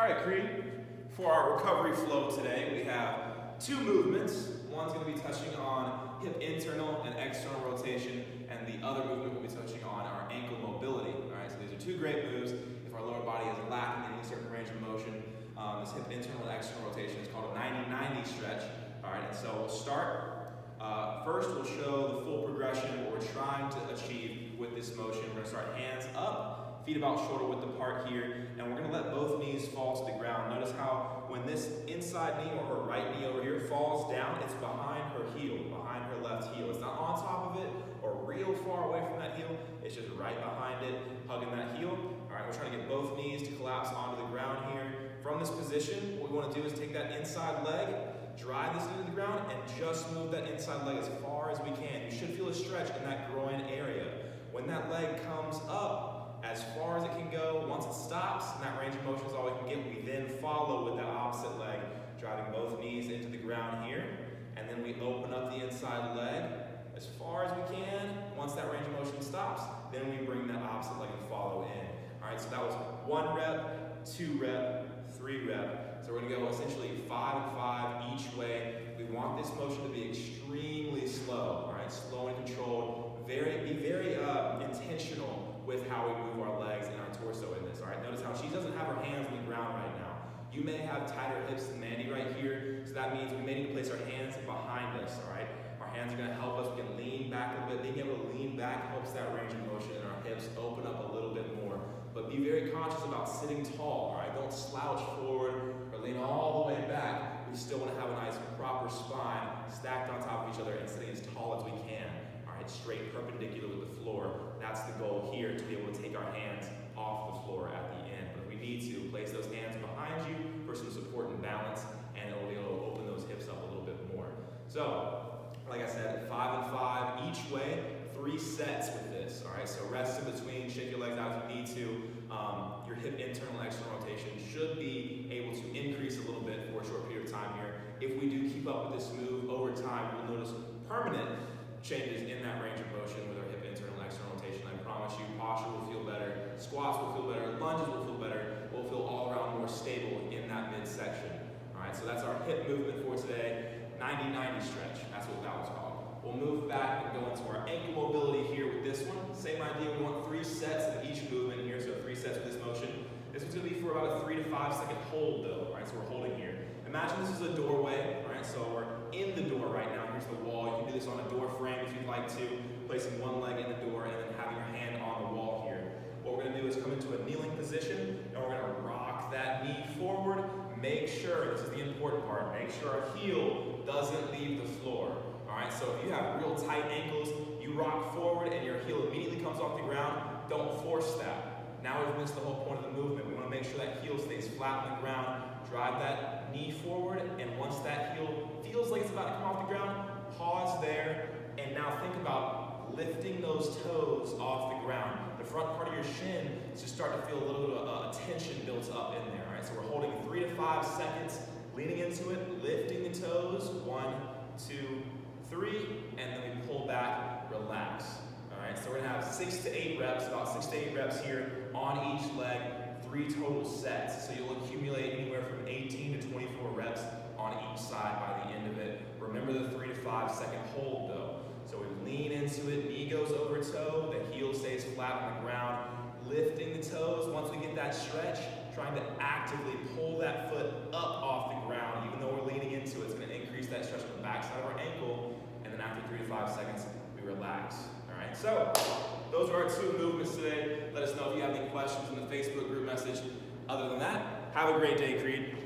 right, Creed. For our recovery flow today, we have two movements. One's going to be touching on hip internal and external rotation, and the other movement will be touching on our ankle mobility. All right, so these are two great moves. If our lower body is lacking in any certain range of motion, this hip internal and external rotation is called a 90-90 stretch. All right, and so we'll start. First, we'll show the full progression of what we're trying to achieve with this motion. We're going to start hands up, feet about shoulder width apart here, and we're going to let both knees fall to the ground. Notice how when this inside knee or her right knee over here falls down, it's behind her heel, behind her left heel. It's not on top of it or real far away from that heel. It's just right behind it, hugging that heel. All right, we're trying to get both knees to collapse onto the ground here. From this position, what we want to do is take that inside leg, drive this into the ground, and just move that inside leg as far as we can. You should feel a stretch in that groin area. When that leg comes up as far as it can go, once it stops, and that range of motion is all we can get, we then follow with that opposite leg, driving both knees into the ground here, and then we open up the inside leg as far as we can. Once that range of motion stops, then we bring that opposite leg and follow in. All right, so that was 1 rep, 2 rep, 3 rep. So we're going to go essentially 5 and 5 each way. We want this motion to be extremely slow, all right, slow and controlled. Be very intentional with how we move our legs and our torso in this, all right? Notice how she doesn't have her hands on the ground right now. You may have tighter hips than Mandy right here, so that means we may need to place our hands behind us, all right? Our hands are going to help us. We can lean back a little bit. Being able to lean back helps that range of motion, and our hips open up a little bit more. But be very conscious about sitting tall, all right? Don't slouch forward or lean all the way back. We still want to have a nice proper spine stacked on top of each other and sitting as tall as we can, all right? Straight perpendicular with the floor. That's the goal here, to be able to take our hands off the floor at the end. But if we need to, place those hands behind you for some support and balance, and it'll be able to open those hips up a little bit more. So, like I said, 5 and 5 each way, 3 sets with this, all right? So rest in between, shake your legs out if you need to. Your hip internal and external rotation should be able to increase a little bit for a short period of time here. If we do keep up with this move over time, we'll notice permanent changes in that range of motion with our hip internal and external rotation. I promise you, posture will feel better, squats will feel better, lunges will feel better, we'll feel all around more stable in that midsection. All right, so that's our hip movement for today. 90-90 stretch, that's what that was called. We'll move back and go into our ankle mobility here with this one. Same idea, we want 3 sets of each movement here, so 3 sets of this motion. This one's gonna be for about a 3 to 5 second hold though, all right, so we're holding here. Imagine this is a doorway, all right, so we're in the door right now. Here's the wall. You can do this on a door frame if you'd like to, placing one leg in the door and then having your hand on the wall here. What we're gonna do is come into a kneeling position, and we're gonna rock that knee forward. Make sure, this is the important part, make sure our heel doesn't leave the floor. All right, so if you have real tight ankles, you rock forward and your heel immediately comes off the ground, don't force that. Now we've missed the whole point of the movement. We want to make sure that heel stays flat on the ground, drive that knee forward, and once that heel feels like it's about to come off the ground, pause there, and now think about lifting those toes off the ground. The front part of your shin is just starting to feel a little bit of tension built up in there, all right? So we're holding 3 to 5 seconds, leaning into it, lifting the toes, 1, 2, 3, and then we pull back, relax. All right, so we're gonna have 6 to 8 reps, about 6 to 8 reps here on each leg, 3 total sets. So you'll accumulate anywhere from 18 to 24 reps on each side by the end of it. Remember the 3 to 5 second hold though. So we lean into it, knee goes over toe, the heel stays flat on the ground, lifting the toes. Once we get that stretch, trying to actively pull that foot up off the ground. Even though we're leaning into it, it's gonna increase that stretch on the backside of our ankle, and then after 3 to 5 seconds, we relax. All right, so those are our 2 movements today. Let us know if you have any questions in the Facebook group message. Other than that, have a great day, Creed.